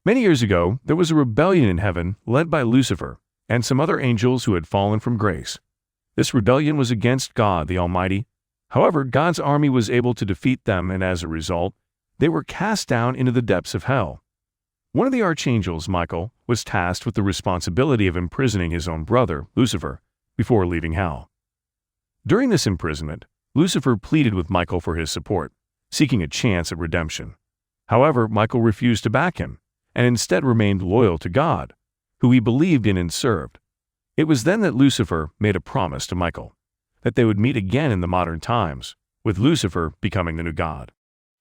Many years ago, there was a rebellion in heaven led by Lucifer and some other angels who had fallen from grace. This rebellion was against God the Almighty. However, God's army was able to defeat them, and as a result, they were cast down into the depths of hell. One of the archangels, Michael, was tasked with the responsibility of imprisoning his own brother, Lucifer, before leaving hell. During this imprisonment, Lucifer pleaded with Michael for his support, seeking a chance at redemption. However, Michael refused to back him, and instead remained loyal to God, who he believed in and served. It was then that Lucifer made a promise to Michael, that they would meet again in the modern times, with Lucifer becoming the new God.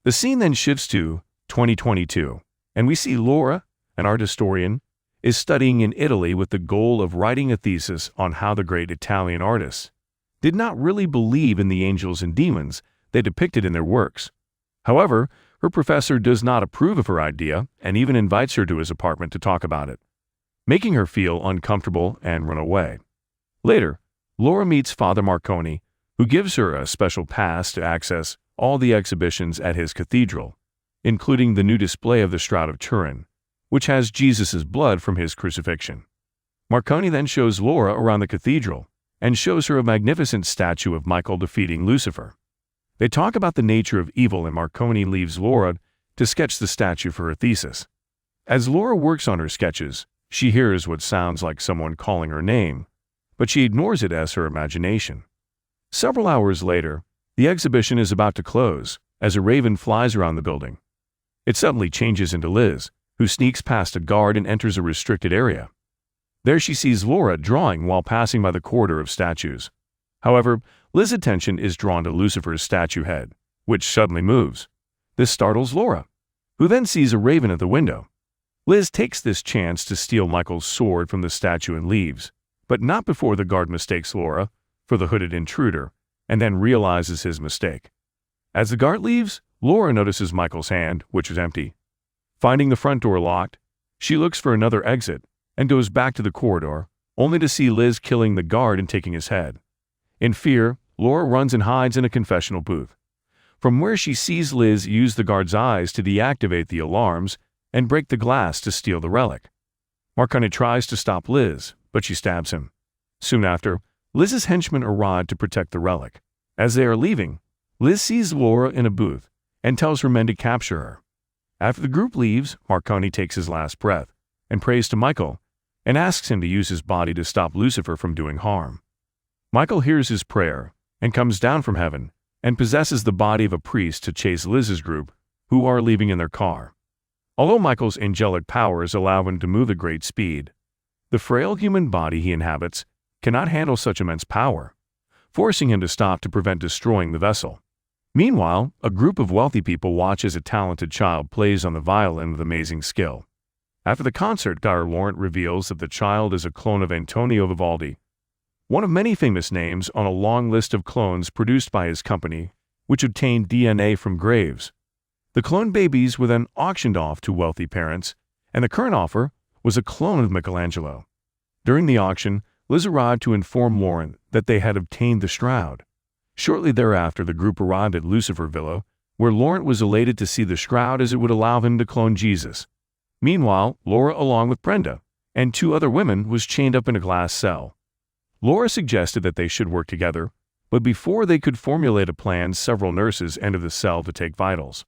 The scene then shifts to 2022, and we see Laura, an art historian, is studying in Italy with the goal of writing a thesis on how the great Italian artists did not really believe in the angels and demons they depicted in their works. However, her professor does not approve of her idea and even invites her to his apartment to talk about it, making her feel uncomfortable and run away. Later, Laura meets Father Marconi, who gives her a special pass to access all the exhibitions at his cathedral, including the new display of the Shroud of Turin, which has Jesus' blood from his crucifixion. Marconi then shows Laura around the cathedral and shows her a magnificent statue of Michael defeating Lucifer. They talk about the nature of evil, and Marconi leaves Laura to sketch the statue for her thesis. As Laura works on her sketches, she hears what sounds like someone calling her name, but she ignores it as her imagination. Several hours later, the exhibition is about to close as a raven flies around the building. It suddenly changes into Liz, who sneaks past a guard and enters a restricted area. There she sees Laura drawing while passing by the corridor of statues. However, Liz's attention is drawn to Lucifer's statue head, which suddenly moves. This startles Laura, who then sees a raven at the window. Liz takes this chance to steal Michael's sword from the statue and leaves, but not before the guard mistakes Laura for the hooded intruder and then realizes his mistake. As the guard leaves, Laura notices Michael's hand, which is empty. Finding the front door locked, she looks for another exit and goes back to the corridor, only to see Liz killing the guard and taking his head. In fear, Laura runs and hides in a confessional booth, from where she sees Liz use the guard's eyes to deactivate the alarms and break the glass to steal the relic. Marconi tries to stop Liz, but she stabs him. Soon after, Liz's henchmen arrive to protect the relic. As they are leaving, Liz sees Laura in a booth and tells her men to capture her. After the group leaves, Marconi takes his last breath and prays to Michael and asks him to use his body to stop Lucifer from doing harm. Michael hears his prayer and comes down from heaven and possesses the body of a priest to chase Liz's group, who are leaving in their car. Although Michael's angelic powers allow him to move at great speed, the frail human body he inhabits cannot handle such immense power, forcing him to stop to prevent destroying the vessel. Meanwhile, a group of wealthy people watch as a talented child plays on the violin with amazing skill. After the concert, Dr. Laurent reveals that the child is a clone of Antonio Vivaldi, one of many famous names on a long list of clones produced by his company, which obtained DNA from graves. The clone babies were then auctioned off to wealthy parents, and the current offer was a clone of Michelangelo. During the auction, Liz arrived to inform Laurent that they had obtained the shroud. Shortly thereafter, the group arrived at Lucifer Villa, where Laurent was elated to see the shroud as it would allow him to clone Jesus. Meanwhile, Laura, along with Brenda and 2 other women, was chained up in a glass cell. Laura suggested that they should work together, but before they could formulate a plan, several nurses entered the cell to take vitals.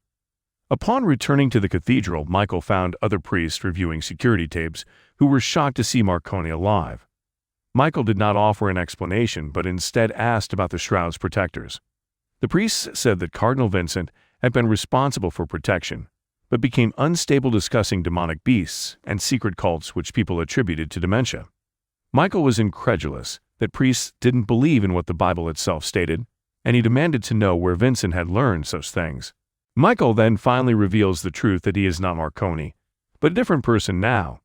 Upon returning to the cathedral, Michael found other priests reviewing security tapes who were shocked to see Marconi alive. Michael did not offer an explanation, but instead asked about the shroud's protectors. The priests said that Cardinal Vincent had been responsible for protection, but became unstable discussing demonic beasts and secret cults which people attributed to dementia. Michael was incredulous that priests didn't believe in what the Bible itself stated, and he demanded to know where Vincent had learned such things. Michael then finally reveals the truth that he is not Marconi, but a different person now.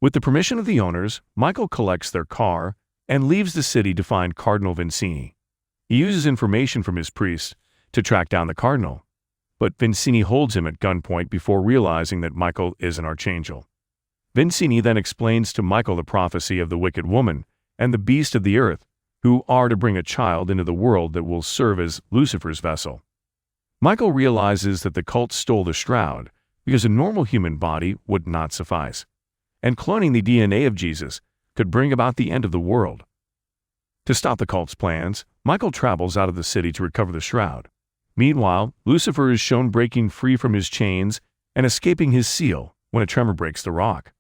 With the permission of the owners, Michael collects their car and leaves the city to find Cardinal Vincini. He uses information from his priest to track down the cardinal, but Vincini holds him at gunpoint before realizing that Michael is an archangel. Vincini then explains to Michael the prophecy of the wicked woman and the beast of the earth, who are to bring a child into the world that will serve as Lucifer's vessel. Michael realizes that the cult stole the shroud because a normal human body would not suffice, and cloning the DNA of Jesus could bring about the end of the world. To stop the cult's plans, Michael travels out of the city to recover the shroud. Meanwhile, Lucifer is shown breaking free from his chains and escaping his seal when a tremor breaks the rock.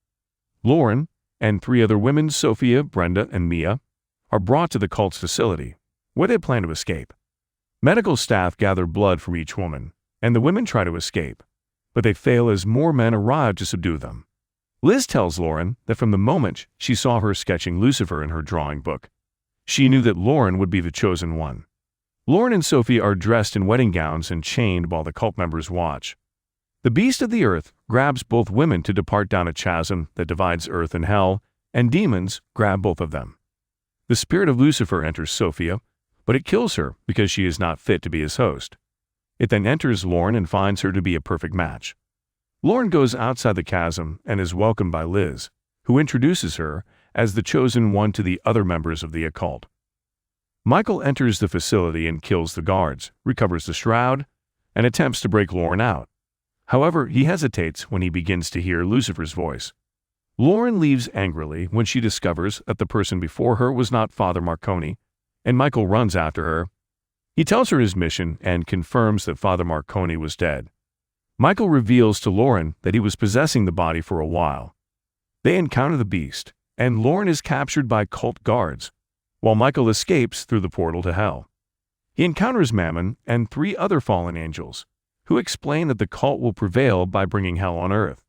Lauren and 3 other women, Sophia, Brenda, and Mia, are brought to the cult's facility, where they plan to escape. Medical staff gather blood from each woman, and the women try to escape, but they fail as more men arrive to subdue them. Liz tells Lauren that from the moment she saw her sketching Lucifer in her drawing book, she knew that Lauren would be the chosen one. Lauren and Sophie are dressed in wedding gowns and chained while the cult members watch. The beast of the earth grabs both women to depart down a chasm that divides earth and hell, and demons grab both of them. The spirit of Lucifer enters Sophia, but it kills her because she is not fit to be his host. It then enters Lauren and finds her to be a perfect match. Lauren goes outside the chasm and is welcomed by Liz, who introduces her as the chosen one to the other members of the occult. Michael enters the facility and kills the guards, recovers the shroud, and attempts to break Lauren out. However, he hesitates when he begins to hear Lucifer's voice. Lauren leaves angrily when she discovers that the person before her was not Father Marconi, and Michael runs after her. He tells her his mission and confirms that Father Marconi was dead. Michael reveals to Lauren that he was possessing the body for a while. They encounter the beast, and Lauren is captured by cult guards, while Michael escapes through the portal to hell. He encounters Mammon and 3 other fallen angels, who explain that the cult will prevail by bringing hell on earth.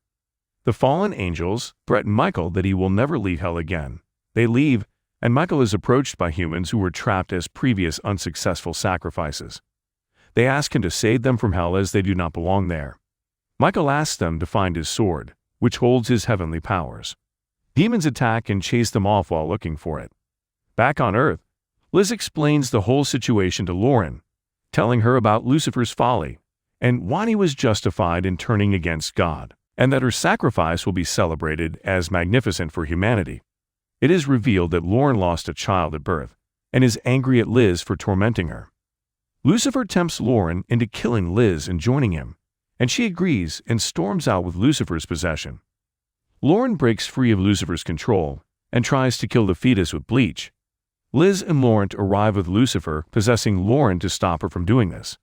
The fallen angels threaten Michael that he will never leave hell again. They leave, and Michael is approached by humans who were trapped as previous unsuccessful sacrifices. They ask him to save them from hell as they do not belong there. Michael asks them to find his sword, which holds his heavenly powers. Demons attack and chase them off while looking for it. Back on Earth, Liz explains the whole situation to Lauren, telling her about Lucifer's folly and why he was justified in turning against God, and that her sacrifice will be celebrated as magnificent for humanity. It is revealed that Lauren lost a child at birth and is angry at Liz for tormenting her. Lucifer tempts Lauren into killing Liz and joining him, and she agrees and storms out with Lucifer's possession. Lauren breaks free of Lucifer's control and tries to kill the fetus with bleach. Liz and Lauren arrive with Lucifer possessing Lauren to stop her from doing this.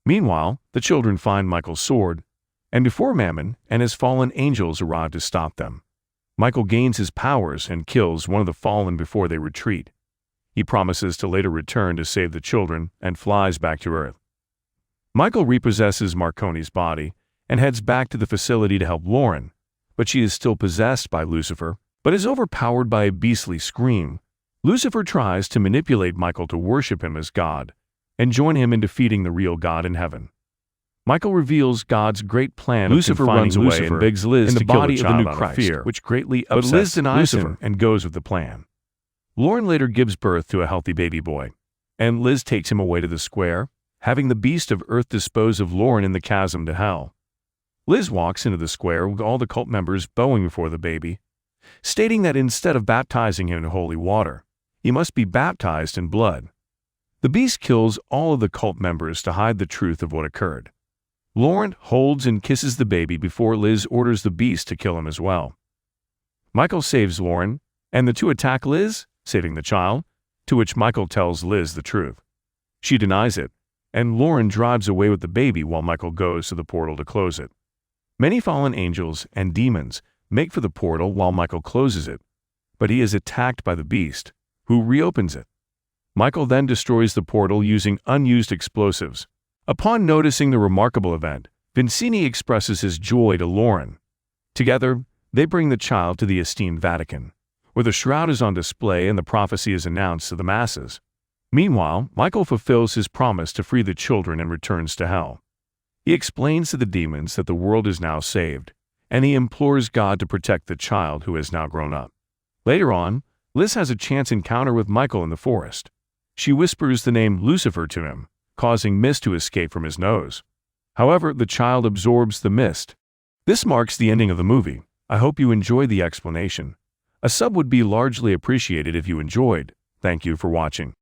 Meanwhile, the children find Michael's sword, and before Mammon and his fallen angels arrive to stop them, Michael gains his powers and kills one of the fallen before they retreat. He promises to later return to save the children and flies back to Earth. Michael repossesses Marconi's body and heads back to the facility to help Lauren, but she is still possessed by Lucifer, but is overpowered by a beastly scream. Lucifer tries to manipulate Michael to worship him as God and join him in defeating the real God in heaven. Michael reveals God's great plan. Lucifer runs away and begs Liz to kill the child out of fear, which greatly upsets Liz denies him and goes with the plan. Lauren later gives birth to a healthy baby boy, and Liz takes him away to the square, having the beast of earth dispose of Lauren in the chasm to hell. Liz walks into the square with all the cult members bowing before the baby, stating that instead of baptizing him in holy water, he must be baptized in blood. The beast kills all of the cult members to hide the truth of what occurred. Lauren holds and kisses the baby before Liz orders the beast to kill him as well. Michael saves Lauren, and the 2 attack Liz, saving the child, to which Michael tells Liz the truth. She denies it, and Lauren drives away with the baby while Michael goes to the portal to close it. Many fallen angels and demons make for the portal while Michael closes it, but he is attacked by the beast, who reopens it. Michael then destroys the portal using unused explosives. Upon noticing the remarkable event, Vincini expresses his joy to Lauren. Together, they bring the child to the esteemed Vatican, where the shroud is on display and the prophecy is announced to the masses. Meanwhile, Michael fulfills his promise to free the children and returns to hell. He explains to the demons that the world is now saved, and he implores God to protect the child who has now grown up. Later on, Liz has a chance encounter with Michael in the forest. She whispers the name Lucifer to him, causing mist to escape from his nose. However, the child absorbs the mist. This marks the ending of the movie. I hope you enjoyed the explanation. A sub would be largely appreciated if you enjoyed. Thank you for watching.